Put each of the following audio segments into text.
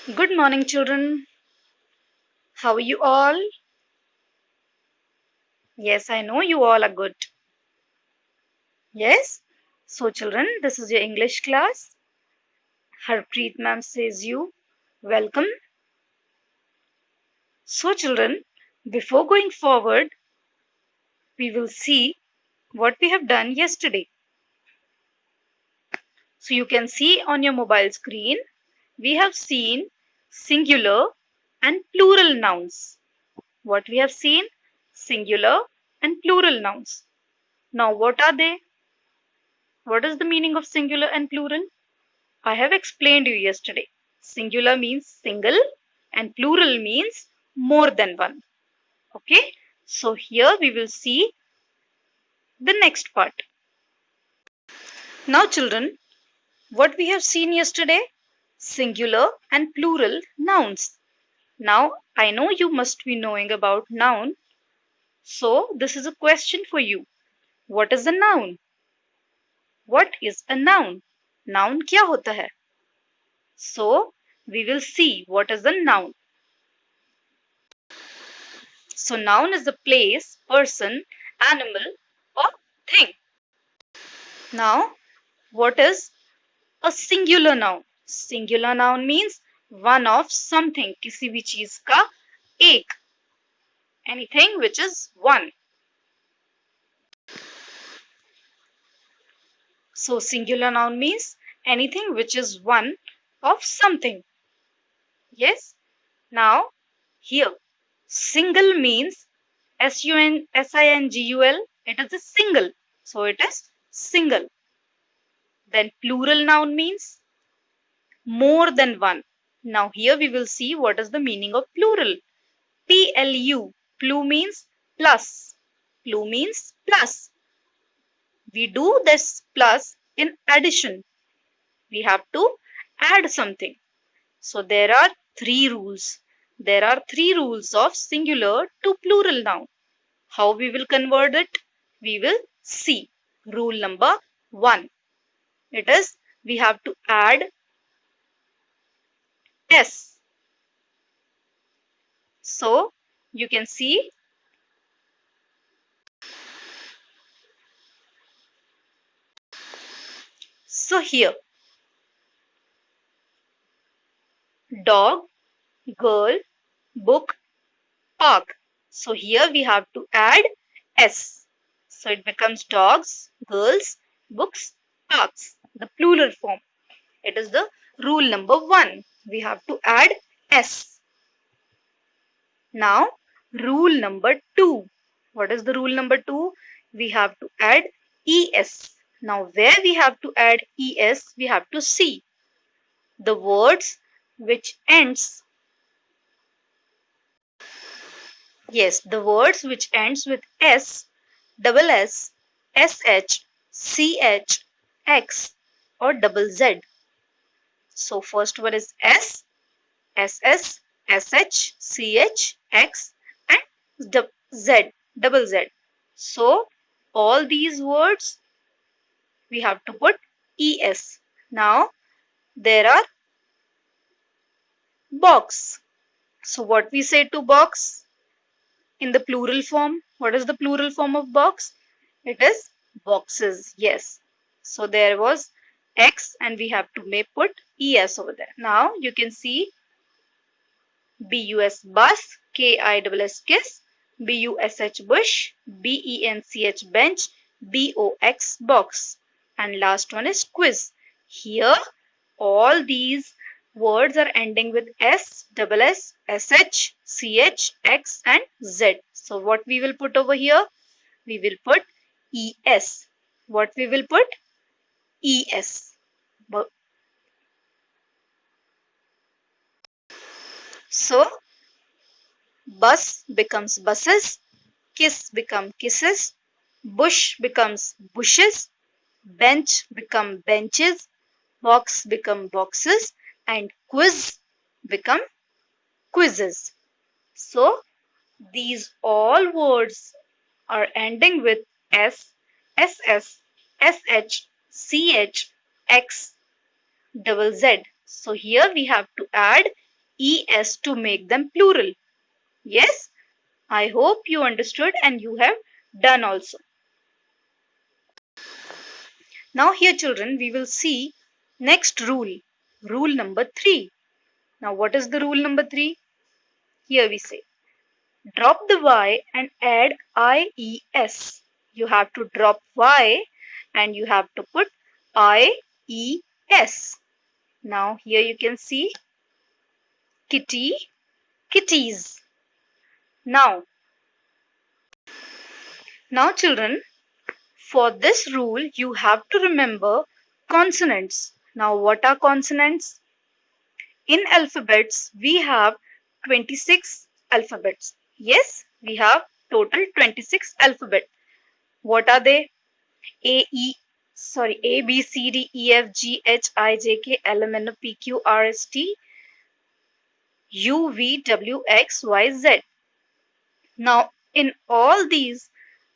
Good morning, children. How are you all? Yes, I know you all are good. Yes? So, children, this is your English class. Harpreet ma'am says you welcome. So, children, before going forward, we will see what we have done yesterday. So, you can see on your mobile screen, we have seen singular and plural nouns. What we have seen? Singular and plural nouns. Now, what are they? What is the meaning of singular and plural? I have explained you yesterday. Singular means single and plural means more than one. Okay. So here we will see the next part. Now children, what we have seen yesterday? Singular and plural nouns. Now I know you must be knowing about noun. So this is a question for you. What is a noun? What is a noun? Noun क्या होता है? So we will see what is a noun. So noun is a place, person, animal or thing. Now what is a singular noun? Singular noun means one of something, किसी भी चीज का एक, anything which is one. So singular noun means anything which is one of something. Yes. Now here single means SINGUL. It is a single. So it is single. Then plural noun means more than one. Now here we will see what is the meaning of plural. PLU. Plu means plus. Plu means plus. We do this plus in addition. We have to add something. So there are three rules. There are three rules of singular to plural noun. How we will convert it? We will see. Rule number 1. It is we have to add S. So you can see so here dog, girl, book, park. So here we have to add S. So it becomes dogs, girls, books, parks. The plural form. It is the rule number 1. We have to add S. Now rule number 2. What is the rule number 2? We have to add ES. Now where we have to add ES, we have to see the words which ends. Yes, the words which ends with S, double S, SH, CH, X or double Z. So first one is S, SS, SH, CH, X and Z, double Z. So all these words we have to put ES. Now there are box. So what we say to box in the plural form? What is the plural form of box? It is boxes. Yes. So there was X and we have to may put ES over there. Now you can see BUS bus, KISS kiss, BUSH bush, BENCH bench, BOX box. And last one is quiz. Here all these words are ending with S, double S, SH, CH, X and Z. So what we will put over here? We will put ES. What we will put? ES. So bus becomes buses, kiss become kisses, bush becomes bushes, bench become benches, box become boxes and quiz become quizzes. So these all words are ending with S, SS, SH, CH, X, double Z. So here we have to add es to make them plural. Yes, I hope you understood and you have done also. Now here children, we will see next rule. Rule number 3. Now what is the rule number 3? Here we say, drop the y and add ies. You have to drop y and you have to put ies. Now here you can see kitty, kitties. Now children, for this rule you have to remember consonants. Now what are consonants? In alphabets we have 26 alphabets. Yes, we have total 26 alphabet. What are they? A, B, C, D, E, F, G, H, I, J, K, L, M, N, O, P, Q, R, S, T, U, V, W, X, Y, Z. Now, in all these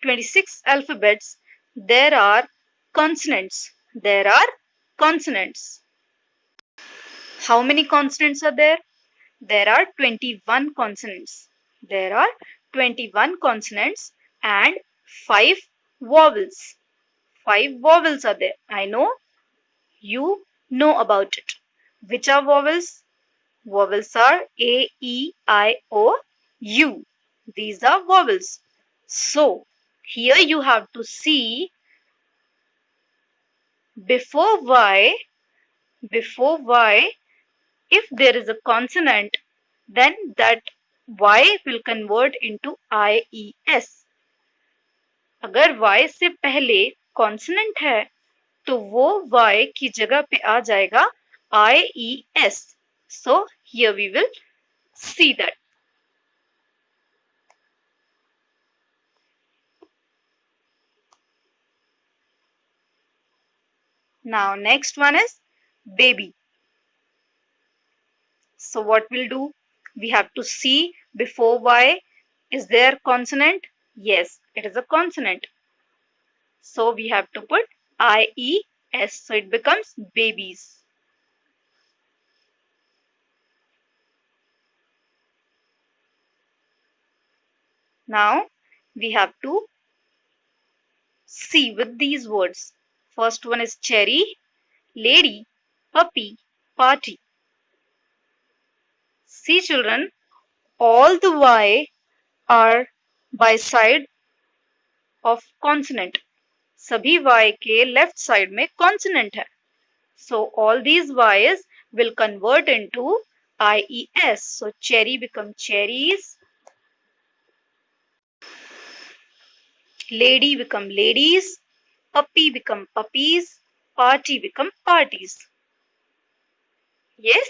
26 alphabets, there are consonants. There are consonants. How many consonants are there? There are 21 consonants. There are 21 consonants and 5 vowels. 5 vowels are there. I know you know about it. Which are vowels? Vowels are A, E, I, O, U. These are vowels. So, here you have to see before Y, if there is a consonant, then that Y will convert into IES. अगर Y से पहले consonant है, तो वो Y की जगह पे आ जाएगा IES. So here we will see that. Now next one is baby. So what we'll do? We have to see before Y, is there consonant? Yes, it is a consonant. So we have to put IES. So it becomes babies. Now we have to see with these words. First one is cherry, lady, puppy, party. See children, all the Y are by side of consonant. सभी Y के left side में consonant है. So all these Y's will convert into IES. So cherry become cherries, lady become ladies, puppy become puppies, party become parties. Yes,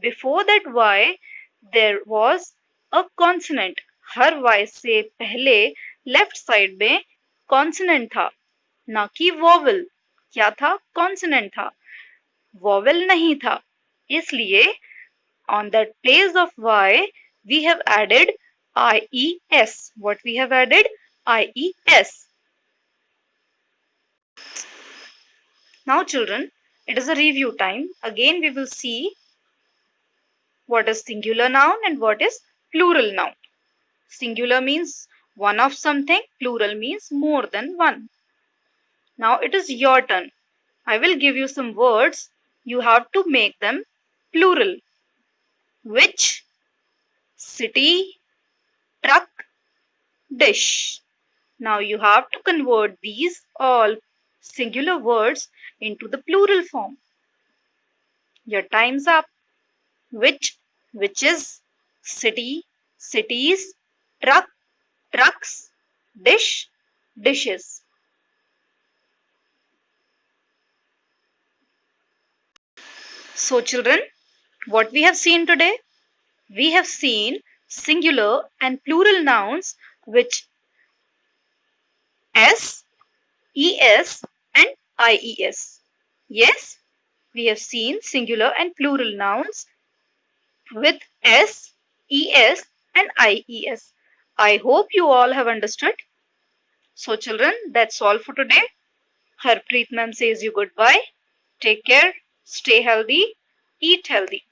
before that Y there was a consonant. Her Y से पहले left side में consonant था, ना कि vowel. क्या था? Consonant था, vowel नहीं था. इसलिए on the place of Y we have added IES. What we have added? IES. Now children, it is a review time. Again we will see what is singular noun and what is plural noun. Singular means one of something, plural means more than one. Now it is your turn. I will give you some words. You have to make them plural. Which, city, truck, dish. Now you have to convert these all singular words into the plural form. Your time's up. Which, witches, city, cities, truck, trucks, dish, dishes. So children, what we have seen today? We have seen singular and plural nouns which S, ES and IES. Yes, we have seen singular and plural nouns with S, ES and IES. I hope you all have understood. So children, that's all for today. Harpreet ma'am says you goodbye. Take care, stay healthy, eat healthy.